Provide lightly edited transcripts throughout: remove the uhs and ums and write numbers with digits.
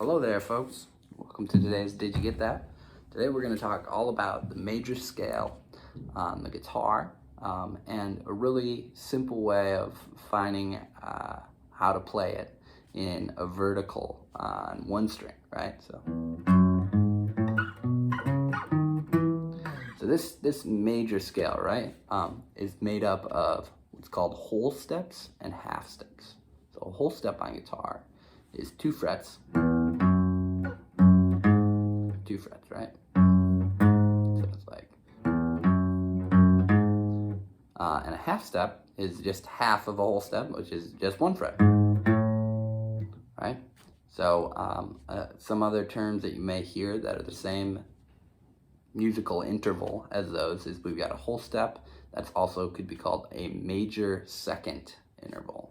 Hello there, folks. Welcome to today's Did You Get That? Today we're going to talk all about the major scale on the guitar and a really simple way of finding how to play it in a vertical on one string, right? So this major scale, right, is made up of what's called whole steps and half steps. So a whole step on guitar is 2 frets, right? So it's like, and a half step is just half of a whole step, which is just 1 fret, right? So some other terms that you may hear that are the same musical interval as those is we've got a whole step. That's also could be called a major second interval.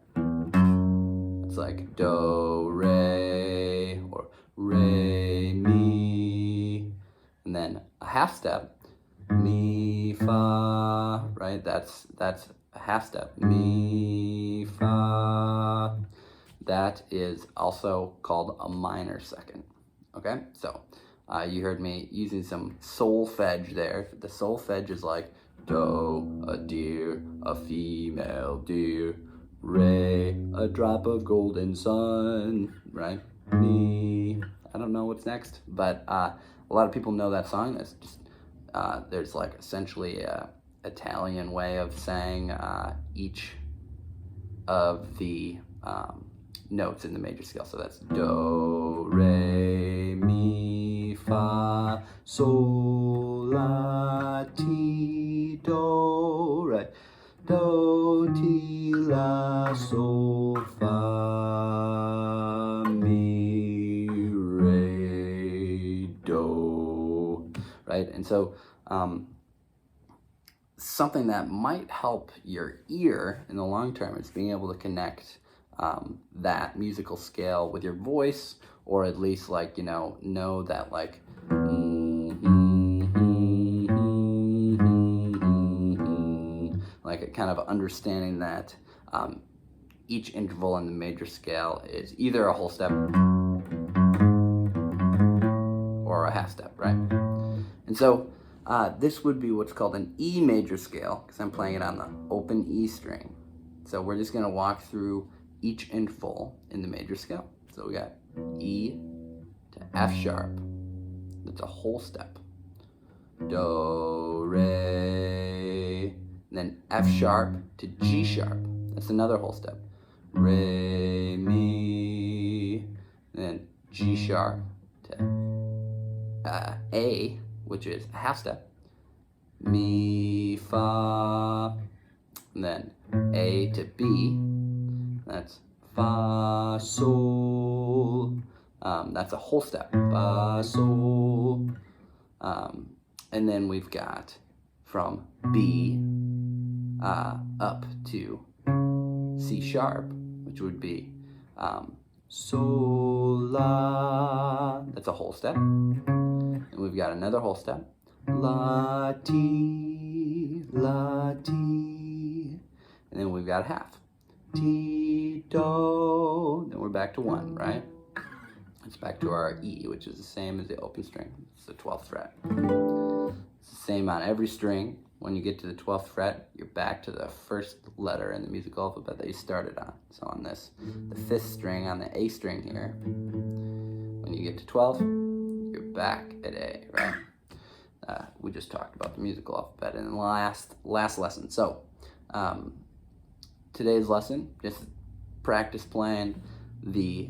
It's like do, re, or re, mi, and then a half step, mi, fa, right? That's a half step, mi, fa. That is also called a minor second, okay? So you heard me using some solfège there. The solfège is like do, a deer, a female deer, re, a drop of golden sun, right? Mi, I don't know what's next, but a lot of people know that song. That's just, there's like essentially a Italian way of saying each of the notes in the major scale. So that's do, re, mi, fa, sol, la, ti, do, right? Do, ti, la, sol, fa, mi, re, do, right? And so something that might help your ear in the long term is being able to connect that musical scale with your voice, or at least like, know that like like kind of understanding that each interval in the major scale is either a whole step or a half step, right? And so this would be what's called an E major scale, because I'm playing it on the open E string. So we're just going to walk through each interval in the major scale. So we got E to F sharp, that's a whole step. Do, re, and then F sharp to G sharp, that's another whole step. Re, mi, and then G sharp to A, which is a half step. Mi, fa, and then A to B, that's fa, sol, that's a whole step, fa, sol, and then we've got from B up to C sharp, which would be sol, la, that's a whole step, and we've got another whole step, la, ti, and then we've got a half. Ti, do, then we're back to 1, right? It's back to our E, which is the same as the open string. It's the 12th fret. It's the same on every string. When you get to the 12th fret, you're back to the first letter in the musical alphabet that you started on. So on this, the 5th string on the A string here, when you get to 12, you're back at A, right? We just talked about the musical alphabet in the last lesson. So today's lesson, just practice playing the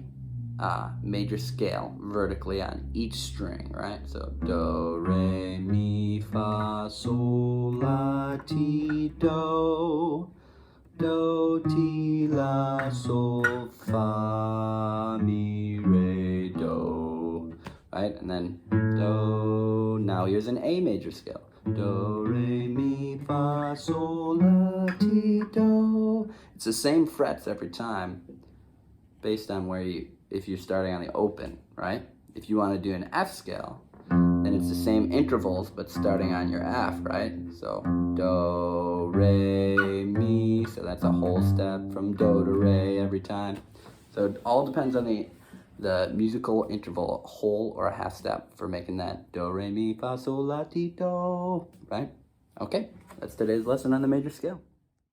major scale vertically on each string, right? So do, re, mi, fa, sol, la, ti, do, do, ti, la, sol, fa, mi, re, do, right? And then do, now here's an A major scale. Do, re, mi, fa, sol, la, ti, do. It's the same frets every time based on where if you're starting on the open, right? If you want to do an F scale, then it's the same intervals, but starting on your F, right? So do, re, mi, so that's a whole step from do to re every time. So it all depends on the the musical interval, a whole or a half step for making that do, re, mi, fa, sol, la, ti, do, right? Okay, that's today's lesson on the major scale.